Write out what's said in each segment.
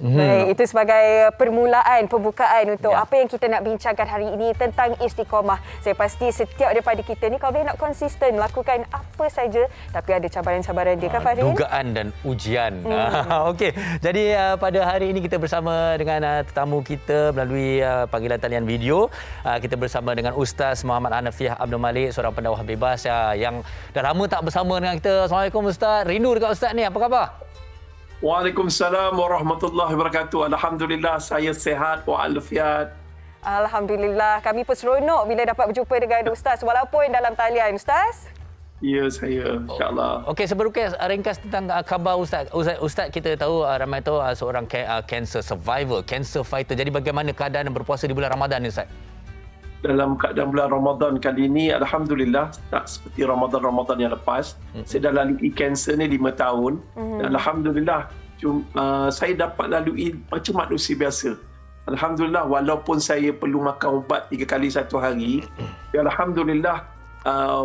Baik, itu sebagai permulaan, pembukaan untuk apa yang kita nak bincangkan hari ini tentang istiqamah. Saya pasti setiap daripada kita ni kalau boleh nak konsisten lakukan apa saja, tapi ada cabaran-cabaran dia kan Farin? Dugaan dan ujian. Okey, jadi pada hari ini kita bersama dengan tetamu kita melalui panggilan talian video. Kita bersama dengan Ustaz Muhammad Hanafiah Abdul Malik, seorang pendakwah bebas yang dah lama tak bersama dengan kita. Assalamualaikum Ustaz. Rindu dekat Ustaz ni. Apa khabar? Waalaikumsalam warahmatullahi wabarakatuh. Alhamdulillah saya sihat walafiat. Alhamdulillah. Kami pun seronok bila dapat berjumpa dengan Ustaz walaupun dalam talian Ustaz. Ya, saya insya-Allah. Okey, sebelum ringkas tentang khabar Ustaz. Ustaz kita tahu ramai tahu seorang cancer survivor, cancer fighter. Jadi bagaimana keadaan berpuasa di bulan Ramadan ni Ustaz? Dalam keadaan bulan Ramadan kali ini, alhamdulillah tak seperti Ramadan yang lepas. Saya dah lalui kanser ni 5 tahun. Dan alhamdulillah saya dapat lalui macam manusia biasa. Alhamdulillah, walaupun saya perlu makan ubat 3 kali satu hari, alhamdulillah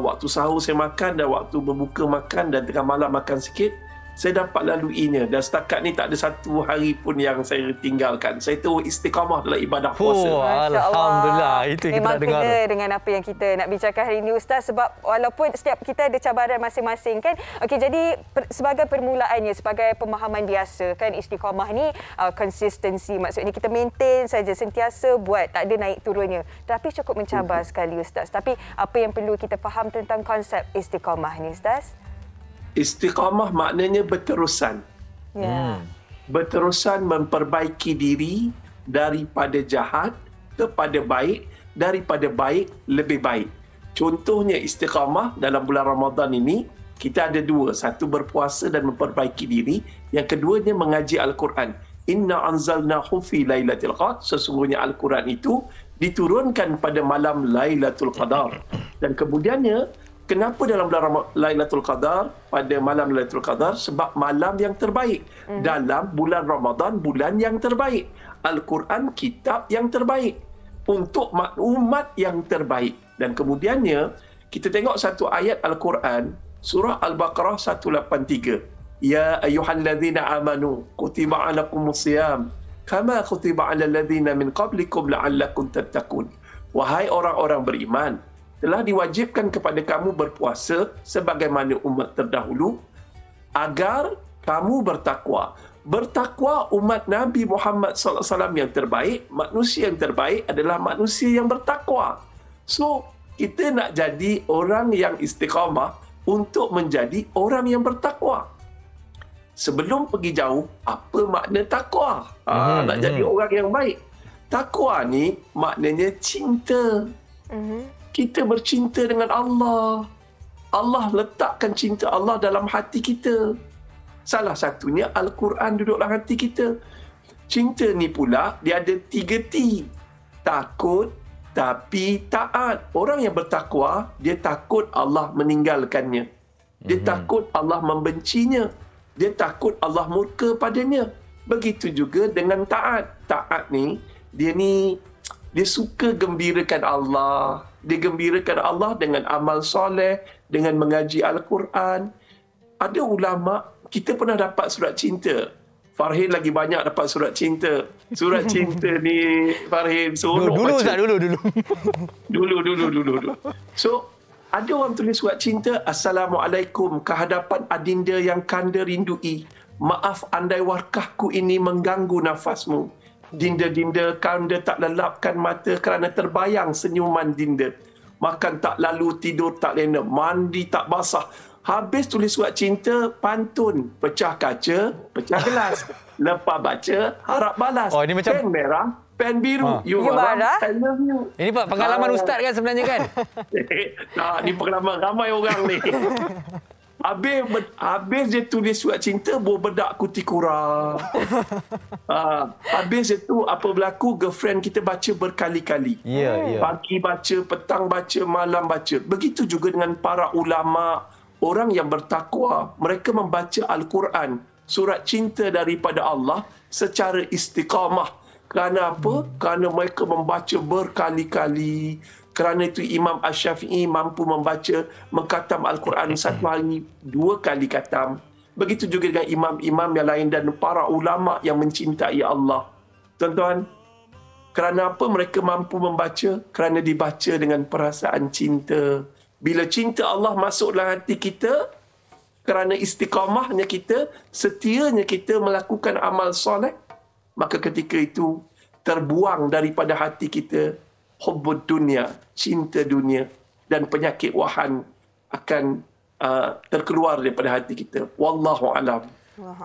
waktu sahur saya makan dan waktu berbuka makan dan tengah malam makan sikit, saya dapat laluinya. Dan setakat ni tak ada satu hari pun yang saya tinggalkan. Saya terus istiqamah dalam ibadah puasa. Alhamdulillah. Itu yang memang kita nak dengar. Memang kena dengan apa yang kita nak bincangkan hari ini Ustaz, sebab walaupun setiap kita ada cabaran masing-masing kan. Okey, jadi sebagai permulaannya, sebagai pemahaman biasa kan, istiqamah ni konsistensi, maksudnya kita maintain saja, sentiasa buat, tak ada naik turunnya. Tapi cukup mencabar sekali Ustaz. Tapi apa yang perlu kita faham tentang konsep istiqamah ni Ustaz? Istiqamah maknanya berterusan. Berterusan memperbaiki diri daripada jahat kepada baik, daripada baik lebih baik. Contohnya istiqamah dalam bulan Ramadan ini, kita ada dua. Satu berpuasa dan memperbaiki diri. Yang keduanya mengaji Al-Quran. Inna anzalnahu fi lailatul qadar. Sesungguhnya Al-Quran itu diturunkan pada malam Lailatul Qadar. Dan kemudiannya, kenapa dalam bulan Lailatul Qadar, pada malam Lailatul Qadar? Sebab malam yang terbaik. Dalam bulan Ramadan, bulan yang terbaik. Al-Quran, kitab yang terbaik. Untuk umat yang terbaik. Dan kemudiannya, kita tengok satu ayat Al-Quran, surah Al-Baqarah 183. Ya ayyuhalladzina amanu, kutiba alaikumusiyam, kama kutiba alal ladzina min qablikum la'allakum tattaqun. Wahai orang-orang beriman, telah diwajibkan kepada kamu berpuasa sebagaimana umat terdahulu agar kamu bertakwa. Bertakwa umat Nabi Muhammad SAW yang terbaik, manusia yang terbaik adalah manusia yang bertakwa. So, kita nak jadi orang yang istiqamah untuk menjadi orang yang bertakwa. Sebelum pergi jauh, apa makna takwa? Nak jadi orang yang baik. Takwa ni maknanya cinta. Kita bercinta dengan Allah. Allah letakkan cinta Allah dalam hati kita. Salah satunya Al-Quran duduk dalam hati kita. Cinta ni pula dia ada 3 T. Takut tapi taat. Orang yang bertakwa, dia takut Allah meninggalkannya. Dia takut Allah membencinya. Dia takut Allah murka padanya. Begitu juga dengan taat. Taat ni, dia suka gembirakan Allah. Dia gembirakan Allah dengan amal soleh, dengan mengaji Al-Quran. Ada ulama, kita pernah dapat surat cinta. Farhin lagi banyak dapat surat cinta. Surat cinta ni, Farhin, seronok baca. Dulu. So, ada orang tulis surat cinta, Assalamualaikum, kehadapan adinda yang kanda rindui. Maaf andai warkahku ini mengganggu nafasmu. Dinda-dinda, kanda tak lelapkan mata kerana terbayang senyuman dinda. Makan tak lalu, tidur tak lena, mandi tak basah. Habis tulis surat cinta, pantun. Pecah kaca, pecah gelas. Lepas baca, harap balas. Oh, ini macam pen merah, pen biru. You marah, I love you. Ini pengalaman Ustaz kan sebenarnya kan? Ini pengalaman ramai orang ni. Habis dia tulis surat cinta, bedak kutikura. Habis itu apa berlaku, girlfriend kita baca berkali-kali. Pagi baca, petang baca, malam baca. Begitu juga dengan para ulama, orang yang bertakwa. Mereka membaca Al-Quran, surat cinta daripada Allah secara istiqamah. Kerana apa? Kerana mereka membaca berkali-kali. Kerana itu Imam Asy-Syafi'i mampu mengkhatam Al-Quran satu hari 2 kali khatam. Begitu juga dengan imam-imam yang lain dan para ulama yang mencintai Allah. Tuan-tuan, kerana apa mereka mampu membaca? Kerana dibaca dengan perasaan cinta. Bila cinta Allah masuk dalam hati kita, kerana istiqamahnya kita, setianya kita melakukan amal soleh, maka ketika itu terbuang daripada hati kita hubbud dunia, cinta dunia, dan penyakit wahan akan terkeluar daripada hati kita. Wallahu alam.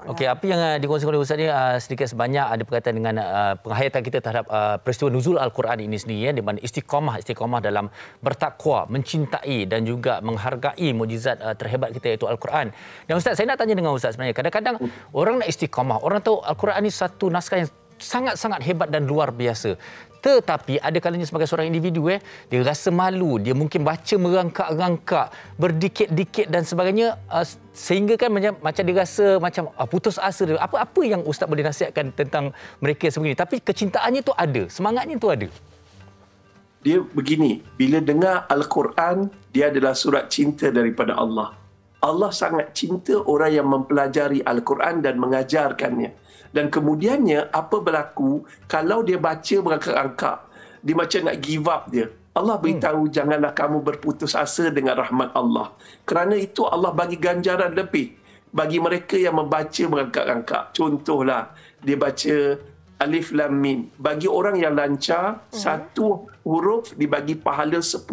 Okey, apa yang dikongsikan oleh Ustaz ni sedikit sebanyak ada berkaitan dengan penghayatan kita terhadap peristiwa nuzul Al-Quran ini sendiri, di mana istiqamah dalam bertakwa, mencintai dan juga menghargai mukjizat terhebat kita iaitu Al-Quran. Dan Ustaz, saya nak tanya dengan Ustaz sebenarnya, kadang-kadang orang nak istiqamah, orang tahu Al-Quran ini satu naskah yang sangat-sangat hebat dan luar biasa. Tetapi ada kalanya sebagai seorang individu dia rasa malu, dia mungkin baca merangkak-rangkak, berdikit-dikit dan sebagainya, sehingga kan macam dia rasa macam putus asa. Apa yang Ustaz boleh nasihatkan tentang mereka sebegini? Tapi kecintaannya tu ada, semangatnya tu ada. Dia begini, bila dengar Al-Quran, dia adalah surat cinta daripada Allah. Allah sangat cinta orang yang mempelajari Al-Quran dan mengajarkannya. Dan kemudiannya apa berlaku kalau dia baca berangkat-angkat, dia macam nak give up dia. Allah beritahu janganlah kamu berputus asa dengan rahmat Allah. Kerana itu Allah bagi ganjaran lebih bagi mereka yang membaca berangkat-angkat. Contohlah, dia baca Alif Lam Mim. Bagi orang yang lancar, satu huruf dibagi pahala 10.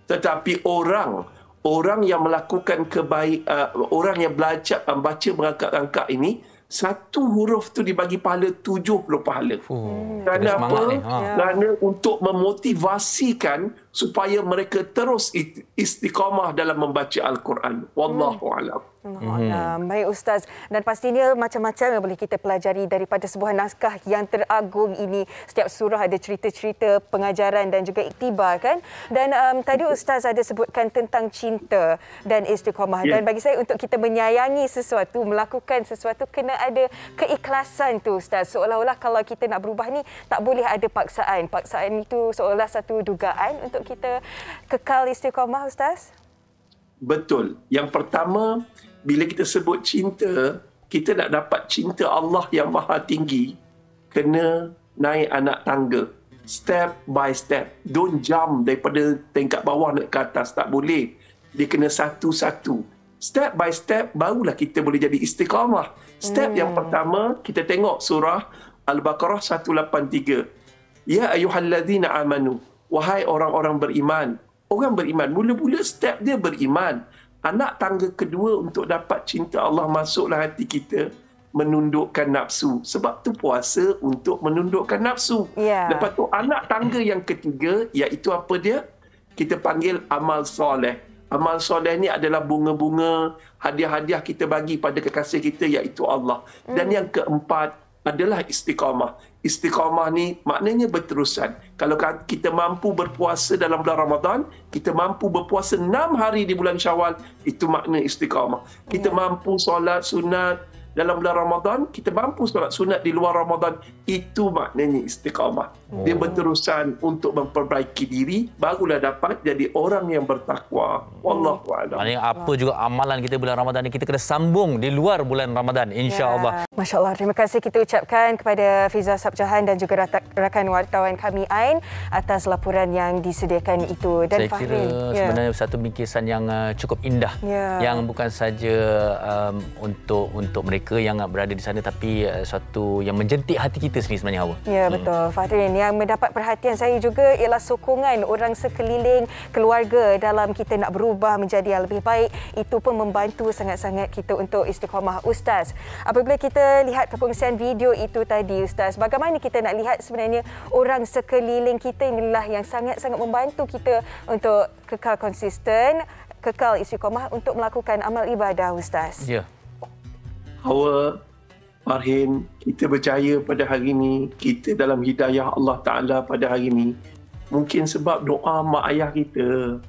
Tetapi orang yang melakukan orang yang belajar baca berangkat-angkat ini, satu huruf tu dibagi pahala 70 pahala. Kerana apa? Kerana untuk memotivasikan supaya mereka terus istiqamah dalam membaca Al-Quran. Wallahu a'lam. Baik Ustaz, dan pastinya macam-macam yang boleh kita pelajari daripada sebuah naskah yang teragung ini. Setiap surah ada cerita-cerita pengajaran dan juga iktibar kan. Dan tadi Ustaz ada sebutkan tentang cinta dan istiqamah. Dan bagi saya untuk kita menyayangi sesuatu, melakukan sesuatu, kena ada keikhlasan tu Ustaz. Seolah-olah kalau kita nak berubah ni tak boleh ada paksaan. Paksaan itu seolah satu dugaan untuk kita kekal istiqamah Ustaz. Betul. Yang pertama, bila kita sebut cinta, kita nak dapat cinta Allah yang maha tinggi, kena naik anak tangga. Step by step. Don't jump daripada tingkat bawah nak ke atas. Tak boleh. Dia kena satu-satu. Step by step, barulah kita boleh jadi istiqamah. Step yang pertama, kita tengok surah Al-Baqarah 183. Ya ayyuhallazina amanu. Wahai orang-orang beriman. Orang beriman, mula-mula step dia beriman. Anak tangga kedua untuk dapat cinta Allah masuklah hati kita, menundukkan nafsu. Sebab tu puasa untuk menundukkan nafsu. Lepas tu anak tangga yang ketiga, iaitu apa dia? Kita panggil amal soleh. Amal soleh ni adalah bunga-bunga, hadiah-hadiah kita bagi pada kekasih kita, iaitu Allah. Dan yang keempat adalah istiqamah. Istiqamah ni maknanya berterusan. Kalau kita mampu berpuasa dalam bulan Ramadan, kita mampu berpuasa 6 hari di bulan Syawal, itu makna istiqamah. Kita mampu solat sunat dalam bulan Ramadan, kita mampu solat sunat di luar Ramadan, itu maknanya istiqamah. Dia berterusan untuk memperbaiki diri, barulah dapat jadi orang yang bertakwa. Wallahu a'lam. Maknanya apa juga amalan kita bulan Ramadan ni, kita kena sambung di luar bulan Ramadan, insya-Allah. Masya Allah, terima kasih kita ucapkan kepada Fiza Sabjahan dan juga rakan wartawan kami Ain atas laporan yang disediakan itu. Dan saya kira sebenarnya satu bingkisan yang cukup indah, yang bukan saja untuk mereka yang berada di sana, tapi satu yang menjentik hati kita sendiri sebenarnya, Hawa. Ya, betul. Fahrin, yang mendapat perhatian saya juga ialah sokongan orang sekeliling, keluarga dalam kita nak berubah menjadi yang lebih baik. Itu pun membantu sangat-sangat kita untuk istiqamah. Ustaz, apabila kita lihat perkongsian video itu tadi Ustaz, bagaimana kita nak lihat sebenarnya orang sekeliling kita inilah yang sangat-sangat membantu kita untuk kekal konsisten, kekal istiqamah untuk melakukan amal ibadah Ustaz. Ya. Hawa, Farhin, kita percaya pada hari ini, kita dalam hidayah Allah Ta'ala pada hari ini, mungkin sebab doa mak ayah kita.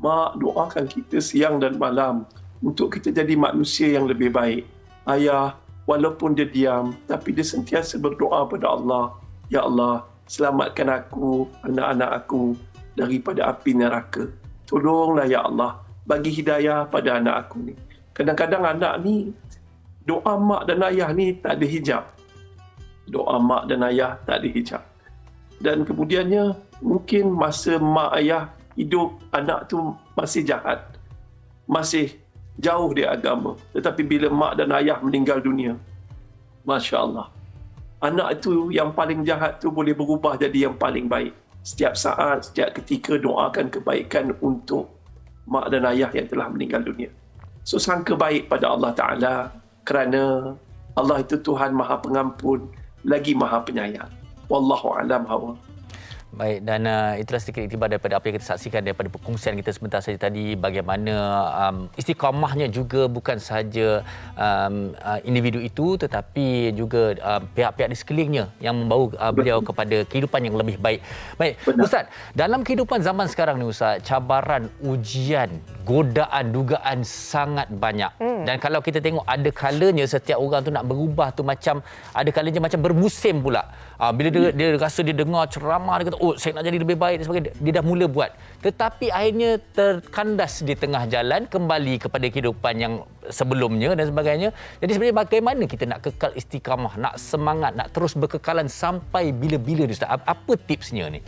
Mak doakan kita siang dan malam untuk kita jadi manusia yang lebih baik. Ayah, walaupun dia diam, tapi dia sentiasa berdoa pada Allah. Ya Allah, selamatkan aku, anak-anak aku daripada api neraka. Tolonglah ya Allah, bagi hidayah pada anak aku ni. Kadang-kadang anak ni doa mak dan ayah ni tak ada hijab. Doa mak dan ayah tak ada hijab. Dan kemudiannya mungkin masa mak ayah hidup, anak tu masih jahat. Masih jauh dari agama. Tetapi bila mak dan ayah meninggal dunia, Masya Allah, anak itu yang paling jahat tu boleh berubah jadi yang paling baik. Setiap saat, setiap ketika doakan kebaikan untuk mak dan ayah yang telah meninggal dunia. So sangka baik pada Allah Ta'ala kerana Allah itu Tuhan Maha Pengampun lagi Maha Penyayang. Wallahu a'lam hawa. Baik, dan itulah sedikit iktibar daripada apa yang kita saksikan daripada perkongsian kita sebentar saja tadi, bagaimana istiqamahnya juga bukan sahaja individu itu tetapi juga pihak-pihak di sekelilingnya yang membawa beliau kepada kehidupan yang lebih baik. Baik, benar. Ustaz, dalam kehidupan zaman sekarang ni Ustaz, cabaran, ujian, godaan, dugaan sangat banyak. Dan kalau kita tengok ada kalanya setiap orang tu nak berubah tu macam ada kalanya macam bermusim pula. Bila dia rasa dia dengar ceramah, dia kata, oh saya nak jadi lebih baik dan sebagainya, dia dah mula buat. Tetapi akhirnya terkandas di tengah jalan, kembali kepada kehidupan yang sebelumnya dan sebagainya. Jadi sebenarnya bagaimana kita nak kekal istiqamah, nak semangat, nak terus berkekalan sampai bila-bila ni Ustaz? Apa tipsnya ni?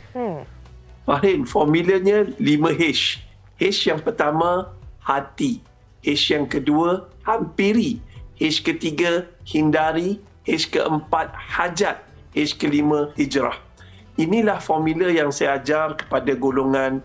Fahin, formulanya 5H. H yang pertama, hati. H yang kedua, hampiri. H ketiga, hindari. H keempat, hajat. H kelima, hijrah. Inilah formula yang saya ajar kepada golongan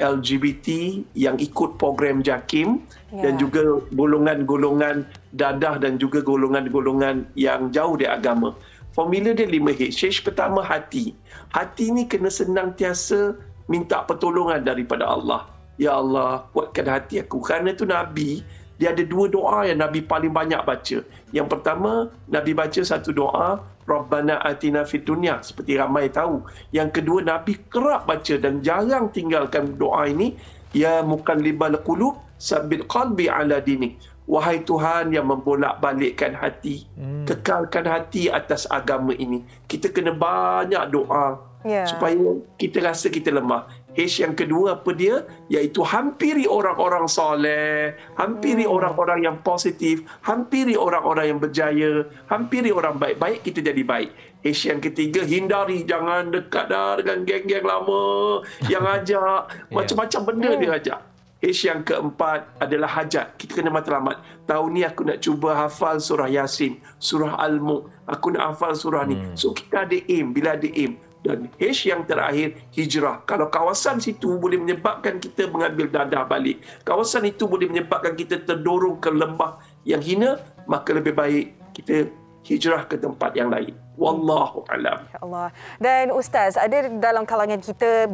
LGBT yang ikut program JAKIM dan juga golongan-golongan dadah dan juga golongan-golongan yang jauh dari agama. Formula dia 5H. H pertama, hati. Hati ni kena senantiasa minta pertolongan daripada Allah. Ya Allah, kuatkan hati aku. Kerana tu Nabi, dia ada 2 doa yang Nabi paling banyak baca. Yang pertama, Nabi baca satu doa, Rabbana atina fid dunya, seperti ramai tahu. Yang kedua, Nabi kerap baca dan jarang tinggalkan doa ini, ya muqallibal qulub, sabbit qalbi ala dinik. Wahai Tuhan yang membolak-balikkan hati, kekalkan hati atas agama ini. Kita kena banyak doa supaya kita rasa kita lemah. H yang kedua apa dia? Iaitu hampiri orang-orang soleh, hampiri orang-orang yang positif, hampiri orang-orang yang berjaya, hampiri orang baik-baik, kita jadi baik. H yang ketiga, hindari, jangan dekat dah dengan geng-geng lama yang ajak, macam-macam benda dia ajak. H yang keempat adalah hajat. Kita kena matlamat. Tahun ni aku nak cuba hafal surah Yasin, surah Al-Mulk. Aku nak hafal surah ni. So kita ada aim. Bila ada aim. Dan H yang terakhir, hijrah. Kalau kawasan situ boleh menyebabkan kita mengambil dadah balik, kawasan itu boleh menyebabkan kita terdorong ke lembah yang hina, maka lebih baik kita hijrah ke tempat yang lain. Wallahu a'lam. Allah. Dan Ustaz, ada dalam kalangan kita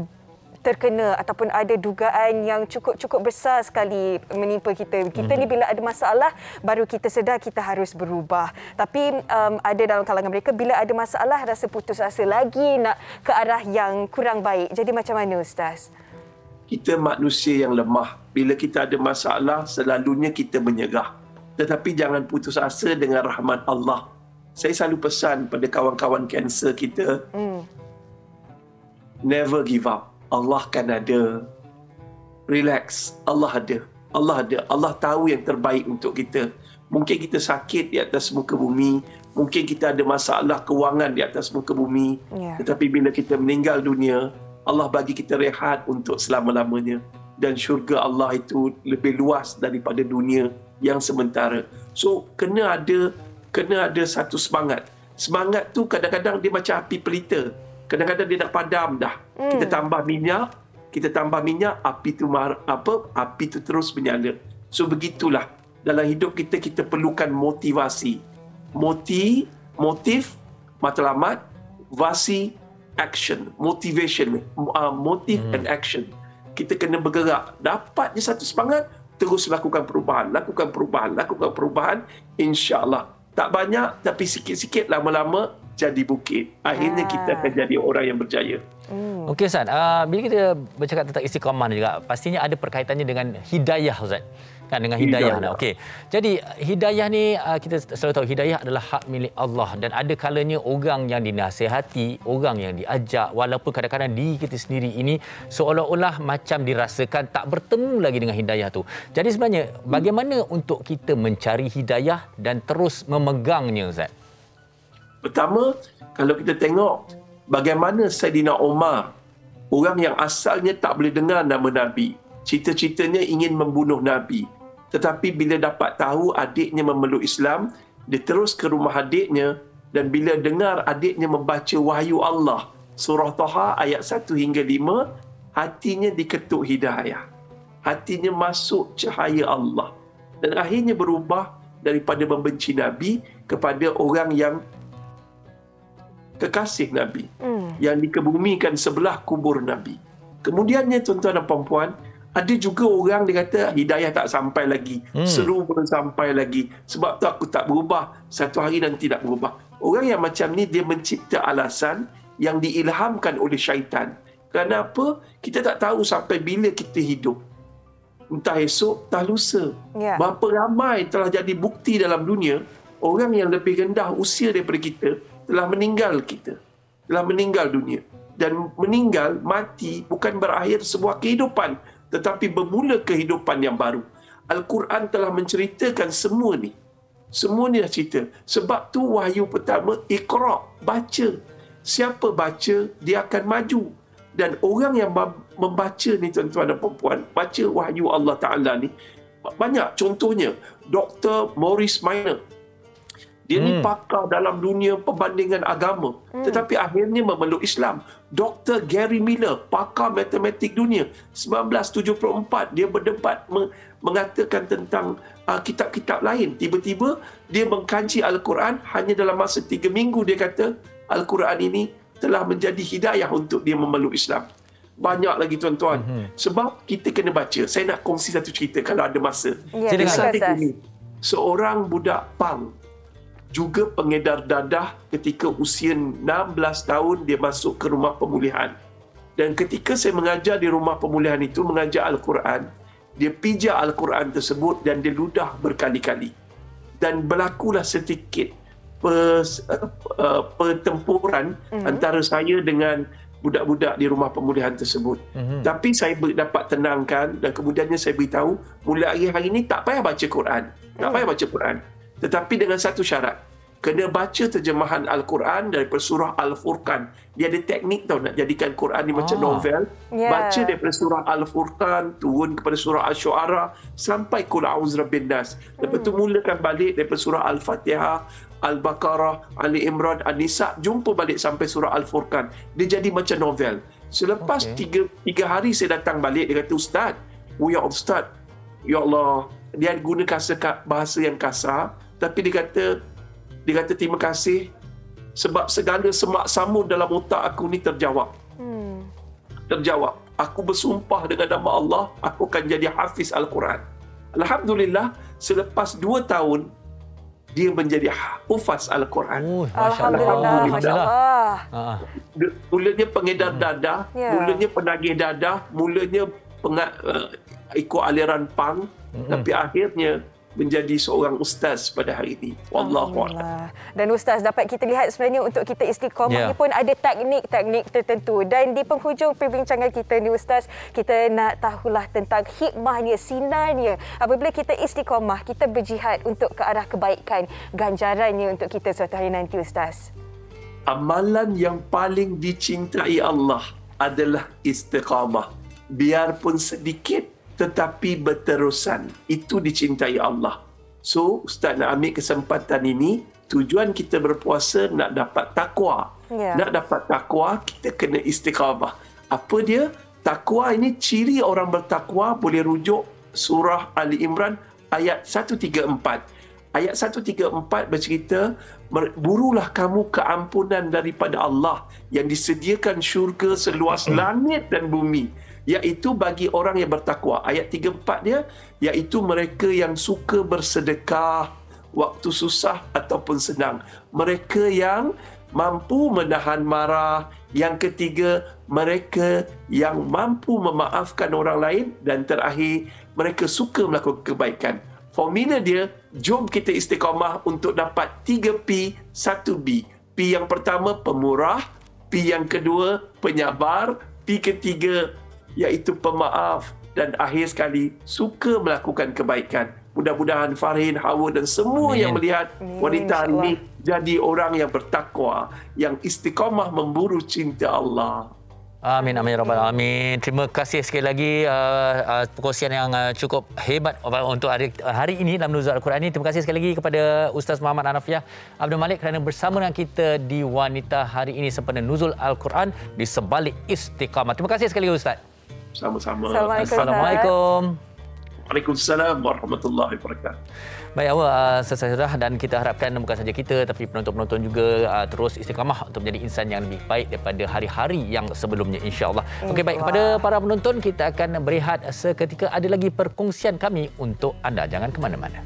terkena ataupun ada dugaan yang cukup besar sekali menimpa kita. Kita ni bila ada masalah baru kita sedar kita harus berubah. Tapi ada dalam kalangan mereka bila ada masalah rasa putus asa lagi nak ke arah yang kurang baik. Jadi macam mana Ustaz? Kita manusia yang lemah. Bila kita ada masalah selalunya kita menyerah. Tetapi jangan putus asa dengan rahmat Allah. Saya selalu pesan pada kawan-kawan kanser kita, never give up. Allah kan ada. Relax. Allah ada. Allah ada. Allah tahu yang terbaik untuk kita. Mungkin kita sakit di atas muka bumi. Mungkin kita ada masalah kewangan di atas muka bumi. Tetapi bila kita meninggal dunia, Allah bagi kita rehat untuk selama-lamanya. Dan syurga Allah itu lebih luas daripada dunia yang sementara. So, kena ada satu semangat. Semangat tu kadang-kadang dia macam api pelita. Kadang-kadang dia nak padam dah. Kita tambah minyak, api tu terus menyala. So begitulah dalam hidup kita, kita perlukan motivasi. Motif, matlamat, vasi, action, motivation, motif and action. Kita kena bergerak. Dapat je satu semangat, terus lakukan perubahan, insya-Allah. Tak banyak tapi sikit-sikit, lama-lama jadi bukit. Akhirnya kita akan jadi orang yang berjaya. Okey Ustaz, bila kita bercakap tentang istiqamah juga, pastinya ada perkaitannya dengan hidayah Ustaz. kan dengan hidayah. Okey. Jadi hidayah ni kita selalu tahu hidayah adalah hak milik Allah dan ada kalanya orang yang dinasihati, orang yang diajak walaupun kadang-kadang diri kita sendiri ini seolah-olah macam dirasakan tak bertemu lagi dengan hidayah tu. Jadi sebenarnya bagaimana untuk kita mencari hidayah dan terus memegangnya, Ustaz? Pertama, kalau kita tengok bagaimana Saidina Umar, orang yang asalnya tak boleh dengar nama Nabi, cita-citanya ingin membunuh Nabi. Tetapi bila dapat tahu adiknya memeluk Islam, dia terus ke rumah adiknya dan bila dengar adiknya membaca wahyu Allah, surah Taha ayat 1 hingga 5, hatinya diketuk hidayah. Hatinya masuk cahaya Allah. Dan akhirnya berubah daripada membenci Nabi kepada orang yang kekasih Nabi. Yang dikebumikan sebelah kubur Nabi. Kemudiannya tuan-tuan dan puan-puan, ada juga orang dia kata hidayah tak sampai lagi. Seru belum sampai lagi. Sebab tu aku tak berubah. Satu hari nanti tak berubah. Orang yang macam ni dia mencipta alasan yang diilhamkan oleh syaitan. Kenapa? Kita tak tahu sampai bila kita hidup. Entah esok, entah lusa. Berapa ramai telah jadi bukti dalam dunia orang yang lebih rendah usia daripada kita telah meninggal kita. Telah meninggal dunia. Dan meninggal, mati bukan berakhir sebuah kehidupan, tetapi bermula kehidupan yang baru. Al-Quran telah menceritakan semua ni. Semua ni dah cerita. Sebab tu wahyu pertama, Iqra, baca. Siapa baca, dia akan maju. Dan orang yang membaca ni tuan-tuan dan puan-puan, baca wahyu Allah Ta'ala ni, banyak contohnya. Dr. Maurice Minor. Dia ni pakar dalam dunia perbandingan agama. Tetapi akhirnya memeluk Islam. Dr. Gary Miller, pakar matematik dunia. 1974, dia berdebat mengatakan tentang kitab-kitab lain. Tiba-tiba, dia mengkaji Al-Quran. Hanya dalam masa 3 minggu, dia kata, Al-Quran ini telah menjadi hidayah untuk dia memeluk Islam. Banyak lagi tuan-tuan. Sebab kita kena baca. Saya nak kongsi satu cerita kalau ada masa. Seorang budak pang, juga pengedar dadah, ketika usia 16 tahun dia masuk ke rumah pemulihan. Dan ketika saya mengajar di rumah pemulihan itu, mengajar Al-Quran, dia pijak Al-Quran tersebut dan dia ludah berkali-kali. Dan berlakulah sedikit pertempuran antara saya dengan budak-budak di rumah pemulihan tersebut. Tapi saya dapat tenangkan dan kemudiannya saya beritahu, mulai hari ini tak payah baca Quran. Tak payah baca Quran. Tetapi dengan satu syarat, kena baca terjemahan Al-Quran daripada surah Al-Furqan. Dia ada teknik tau nak jadikan Quran ni macam novel. Baca daripada surah Al-Furqan, turun kepada surah Asy-Syu'ara sampai Qul A'udzu Birabbin Nas. Lepas tu mulakan balik daripada surah Al-Fatihah, Al-Baqarah, Ali Imran, An-Nisa, jumpa balik sampai surah Al-Furqan. Dia jadi macam novel. Selepas tiga hari saya datang balik, dia kata, Ustaz, ya Ustaz, ya Allah, dia guna bahasa yang kasar, tapi dia kata terima kasih sebab segala semak samud dalam otak aku ni terjawab. Terjawab. Aku bersumpah dengan nama Allah, aku akan jadi hafiz Al-Quran. Alhamdulillah, selepas 2 tahun, dia menjadi hufaz Al-Quran. Alhamdulillah. Masya Allah. Mulanya pengedar dadah, mulanya penagih dadah, mulanya ikut aliran pang, tapi akhirnya menjadi seorang ustaz pada hari ini. Wallahu a'lam. Dan ustaz, dapat kita lihat sebenarnya untuk kita istiqamah ni pun ada teknik-teknik tertentu. Dan di penghujung perbincangan kita ni ustaz, kita nak tahulah tentang hikmahnya, sinarnya. Apabila kita istiqamah, kita berjihad untuk ke arah kebaikan, ganjarannya untuk kita suatu hari nanti ustaz. Amalan yang paling dicintai Allah adalah istiqamah. Biarpun sedikit, tetapi berterusan. Itu dicintai Allah. So, Ustaz nak ambil kesempatan ini, tujuan kita berpuasa nak dapat takwa. Nak dapat takwa, kita kena istiqamah. Apa dia? Takwa ini, ciri orang bertakwa boleh rujuk surah Ali Imran ayat 134. Ayat 134 bercerita, burulah kamu keampunan daripada Allah yang disediakan syurga seluas langit dan bumi, iaitu bagi orang yang bertakwa. Ayat 34 dia, iaitu mereka yang suka bersedekah waktu susah ataupun senang. Mereka yang mampu menahan marah. Yang ketiga, mereka yang mampu memaafkan orang lain. Dan terakhir, mereka suka melakukan kebaikan. Formula dia, jom kita istiqamah untuk dapat 3P, 1B. P yang pertama, pemurah. P yang kedua, penyabar. P ketiga, iaitu pemaaf. Dan akhir sekali, suka melakukan kebaikan. Mudah-mudahan Farhin, Hawa dan semua yang melihat wanita ini jadi orang yang bertakwa, yang istiqamah memburu cinta Allah. Amin, amin, rabbal alamin. Terima kasih sekali lagi perkongsian yang cukup hebat untuk hari ini dalam Nuzul Al-Quran ini. Terima kasih sekali lagi kepada Ustaz Muhammad Hanafiah Abdul Malik kerana bersama dengan kita di Wanita hari ini sempena Nuzul Al-Quran di Sebalik Istiqamah. Terima kasih sekali lagi Ustaz. Sama-sama. Assalamualaikum. Waalaikumsalam warahmatullahi wabarakatuh. Baik awak sesudah dan kita harapkan bukan saja kita tapi penonton-penonton juga terus istiqamah untuk menjadi insan yang lebih baik daripada hari-hari yang sebelumnya insya-Allah. Okey, baik, kepada para penonton kita akan berehat seketika, ada lagi perkongsian kami untuk anda, jangan ke mana-mana.